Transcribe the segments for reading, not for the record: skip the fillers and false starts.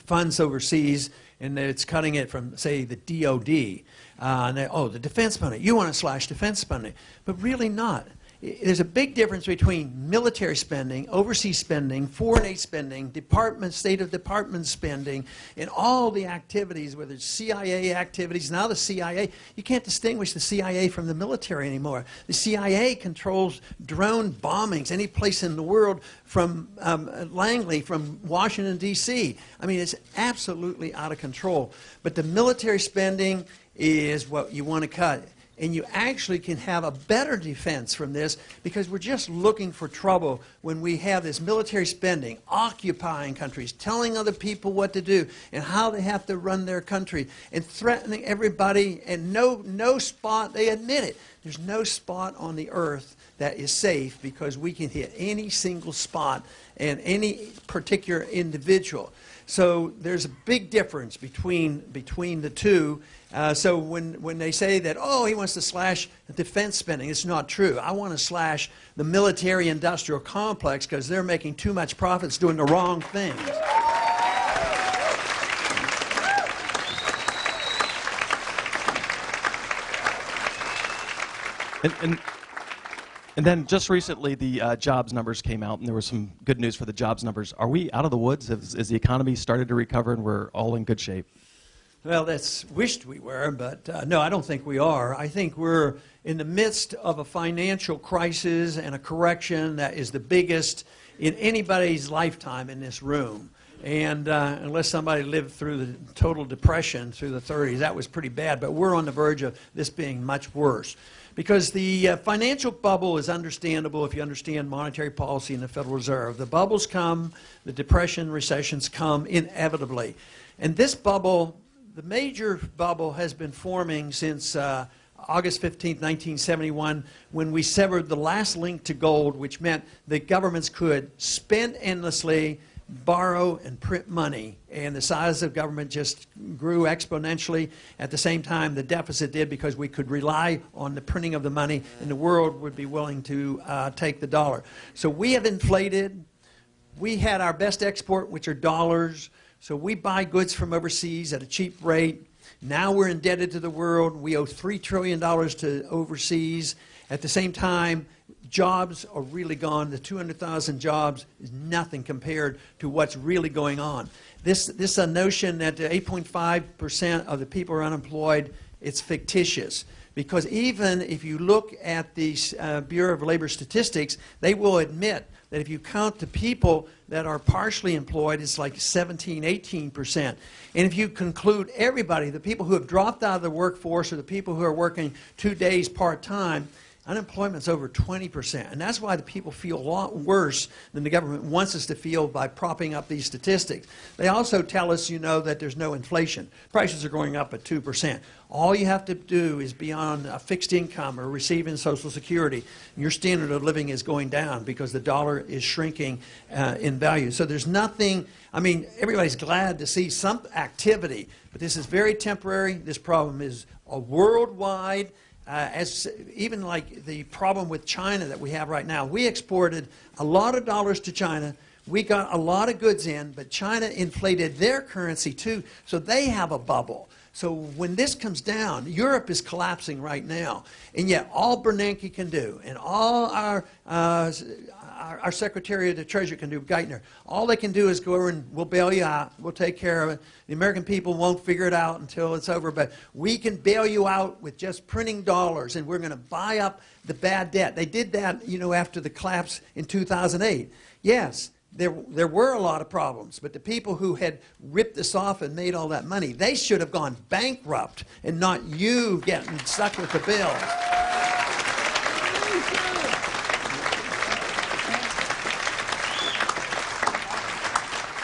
funds overseas, and it's cutting it from, say, the DOD. And oh, the defense money. You want to slash defense spending. But really not. There's a big difference between military spending, overseas spending, foreign aid spending, State of Department spending, and all the activities, whether it's CIA activities, now the CIA. You can't distinguish the CIA from the military anymore. The CIA controls drone bombings any place in the world from Langley, from Washington, D.C. I mean, it's absolutely out of control. But the military spending is what you want to cut. And you actually can have a better defense from this, because we're just looking for trouble when we have this military spending, occupying countries, telling other people what to do and how they have to run their country, and threatening everybody, and no spot, they admit it, there's no spot on the earth that is safe, because we can hit any single spot and any particular individual. So there's a big difference between the two. So when they say that, oh, he wants to slash defense spending, it's not true. I want to slash the military-industrial complex, because they're making too much profits doing the wrong things. And then just recently, the jobs numbers came out, and there was some good news for the jobs numbers. Are we out of the woods? Has the economy started to recover, and we're all in good shape? Well, that's wished we were, but no, I don't think we are. I think we're in the midst of a financial crisis and a correction that is the biggest in anybody's lifetime in this room. And unless somebody lived through the total depression through the 30s, that was pretty bad. But we're on the verge of this being much worse. Because the financial bubble is understandable if you understand monetary policy and the Federal Reserve. The bubbles come, the depression, recessions come inevitably. And this bubble, the major bubble, has been forming since August 15, 1971, when we severed the last link to gold, which meant that governments could spend endlessly, borrow and print money, and the size of government just grew exponentially. At the same time, the deficit did, because we could rely on the printing of the money, and the world would be willing to take the dollar. So we have inflated. We had our best export, which are dollars. So we buy goods from overseas at a cheap rate. Now we're indebted to the world. We owe $3 trillion to overseas. At the same time, jobs are really gone. The 200,000 jobs is nothing compared to what's really going on. This notion that 8.5% of the people are unemployed, it's fictitious. Because even if you look at the Bureau of Labor Statistics, they will admit that if you count the people that are partially employed, it's like 17, 18%. And if you conclude everybody, the people who have dropped out of the workforce, or the people who are working 2 days part-time, unemployment's over 20%. And that's why the people feel a lot worse than the government wants us to feel by propping up these statistics. They also tell us, you know, that there's no inflation. Prices are going up at 2%. All you have to do is be on a fixed income or receiving Social Security. Your standard of living is going down because the dollar is shrinking in value. So there's nothing, I mean, everybody's glad to see some activity, but this is very temporary. This problem is a worldwide. As even like the problem with China that we have right now. We exported a lot of dollars to China. We got a lot of goods in, but China inflated their currency too, so they have a bubble. So when this comes down, Europe is collapsing right now. And yet all Bernanke can do, and all our Secretary of the Treasury can do, Geithner, all they can do is go over and we'll bail you out. We'll take care of it. The American people won't figure it out until it's over, but we can bail you out with just printing dollars, and we're going to buy up the bad debt. They did that, you know, after the collapse in 2008. Yes, there were a lot of problems, but the people who had ripped this off and made all that money, they should have gone bankrupt, and not you getting stuck with the bill.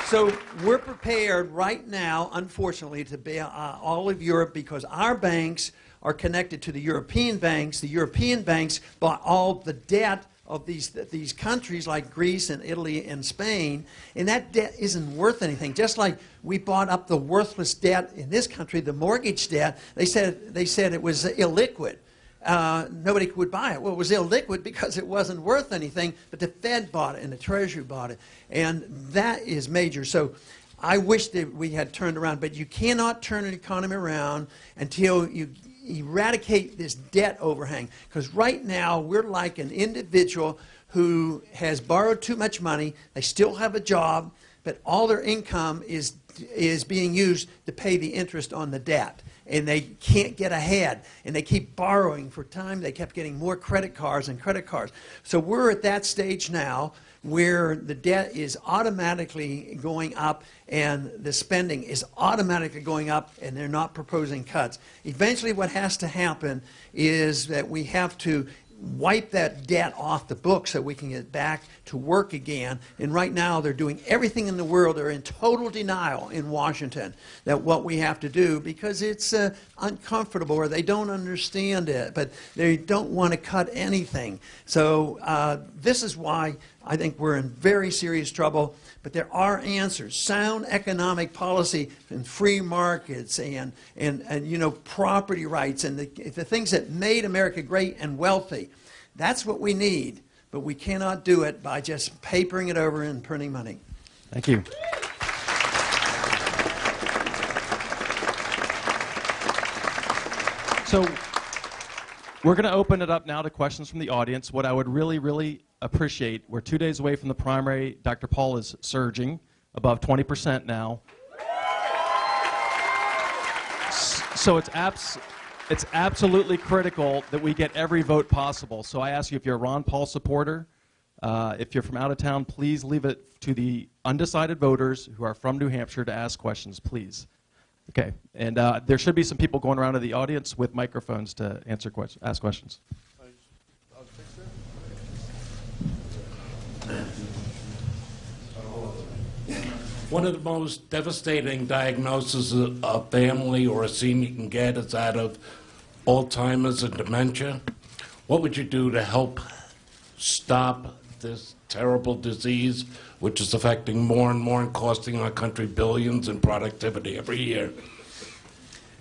So we're prepared right now, unfortunately, to bail all of Europe, because our banks are connected to the European banks. The European banks bought all the debt of these countries like Greece and Italy and Spain, and that debt isn't worth anything. Just like we bought up the worthless debt in this country, the mortgage debt, they said it was illiquid. Nobody would buy it. Well, it was illiquid because it wasn't worth anything, but the Fed bought it and the Treasury bought it, and that is major. So I wish that we had turned around, but you cannot turn an economy around until you eradicate this debt overhang. Because right now, we're like an individual who has borrowed too much money, they still have a job, but all their income is being used to pay the interest on the debt. And they can't get ahead, and they keep borrowing for time. They kept getting more credit cards and credit cards. So we're at that stage now where the debt is automatically going up and the spending is automatically going up, and they're not proposing cuts. Eventually what has to happen is that we have to wipe that debt off the books so we can get back to work again. And right now they're doing everything in the world. They're in total denial in Washington that what we have to do, because it's uncomfortable, or they don't understand it, but they don't want to cut anything. So this is why I think we're in very serious trouble. But there are answers. Sound economic policy and free markets and you know, property rights and the things that made America great and wealthy. That's what we need. But we cannot do it by just papering it over and printing money. Thank you. So we're going to open it up now to questions from the audience. What I would really, really appreciate, we're 2 days away from the primary. Dr. Paul is surging above 20% now. So it's absolutely critical that we get every vote possible. So I ask you, if you're a Ron Paul supporter, if you're from out of town, please leave it to the undecided voters who are from New Hampshire to ask questions, please. Okay, and there should be some people going around to the audience with microphones to ask questions. One of the most devastating diagnoses a family or a senior can get is that of Alzheimer's and dementia. What would you do to help stop this terrible disease, which is affecting more and more and costing our country billions in productivity every year?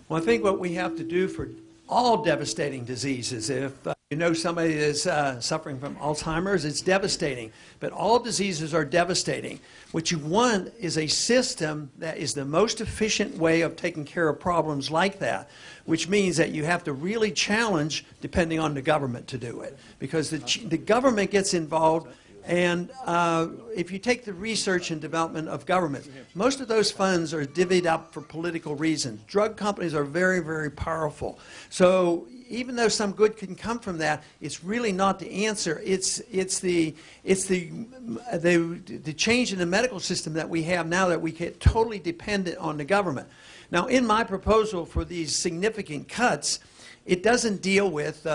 Well, I think what we have to do for all devastating diseases, if you know somebody is suffering from Alzheimer's, it's devastating. But all diseases are devastating. What you want is a system that is the most efficient way of taking care of problems like that, which means that you have to really challenge depending on the government to do it. Because the government gets involved. And if you take the research and development of government, most of those funds are divvied up for political reasons. Drug companies are very, very powerful. So even though some good can come from that, it's really not the answer. It's the change in the medical system that we have now, that we get totally dependent on the government. Now, in my proposal for these significant cuts, it doesn't deal with,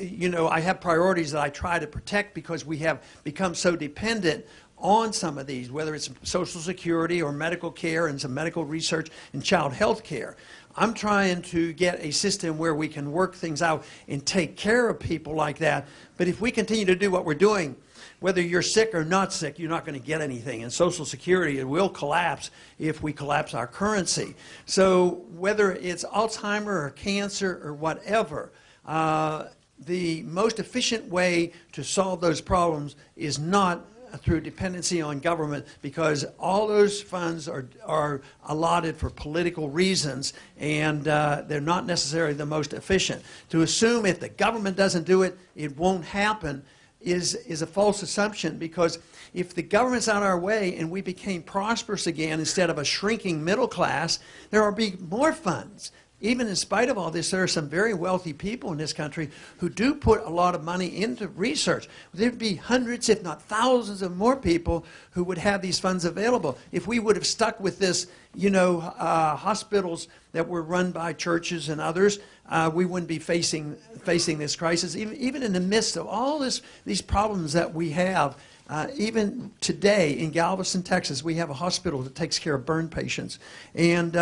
you know, I have priorities that I try to protect because we have become so dependent on some of these, whether it's Social Security or medical care and some medical research and child health care. I'm trying to get a system where we can work things out and take care of people like that. But if we continue to do what we're doing, whether you're sick or not sick, you're not going to get anything. And Social Security, it will collapse if we collapse our currency. So whether it's Alzheimer or cancer or whatever, the most efficient way to solve those problems is not through dependency on government, because all those funds are allotted for political reasons, and they're not necessarily the most efficient. To assume if the government doesn't do it, it won't happen is a false assumption, because if the government's out of our way and we became prosperous again instead of a shrinking middle class, there will be more funds. Even in spite of all this, there are some very wealthy people in this country who do put a lot of money into research. There'd be hundreds, if not thousands, of more people who would have these funds available. If we would have stuck with this, you know, hospitals that were run by churches and others, we wouldn't be facing this crisis. Even in the midst of all these problems that we have, even today in Galveston, Texas, we have a hospital that takes care of burn patients and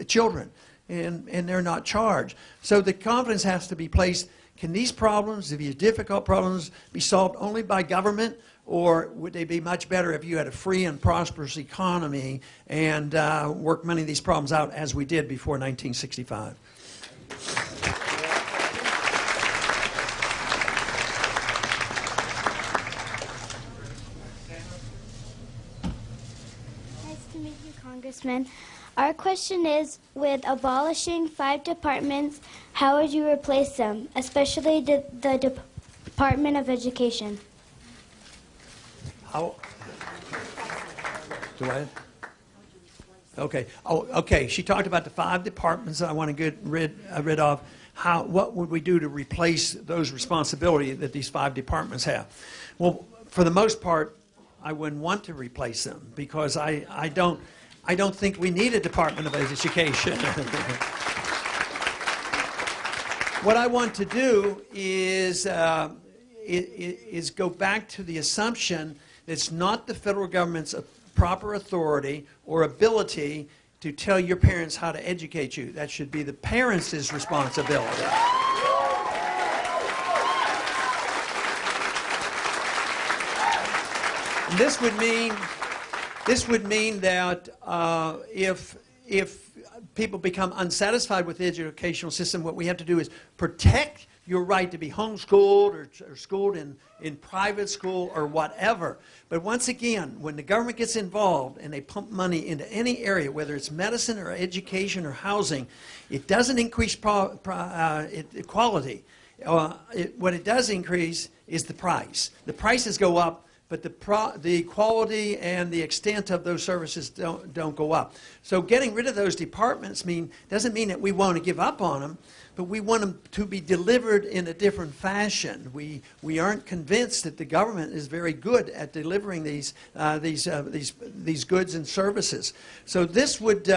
children. And they're not charged. So the confidence has to be placed. Can these problems, these difficult problems, be solved only by government, or would they be much better if you had a free and prosperous economy and work many of these problems out as we did before 1965? Nice to meet Congressman. Our question is, with abolishing 5 departments, how would you replace them, especially the Department of Education? How? Do I? Okay. Oh, okay. She talked about the 5 departments that I want to get rid of. What would we do to replace those responsibilities that these 5 departments have? Well, for the most part, I wouldn't want to replace them because I don't think we need a Department of Education. What I want to do is go back to the assumption that it's not the federal government's proper authority or ability to tell your parents how to educate you. That should be the parents' responsibility. And this would mean that if people become unsatisfied with the educational system, what we have to do is protect your right to be homeschooled or schooled in private school or whatever. But once again, when the government gets involved and they pump money into any area, whether it's medicine or education or housing, it doesn't increase quality. What it does increase is the price. The prices go up, but the quality and the extent of those services don't go up. So getting rid of those departments doesn't mean that we want to give up on them, but we want them to be delivered in a different fashion. We aren't convinced that the government is very good at delivering these goods and services. So this would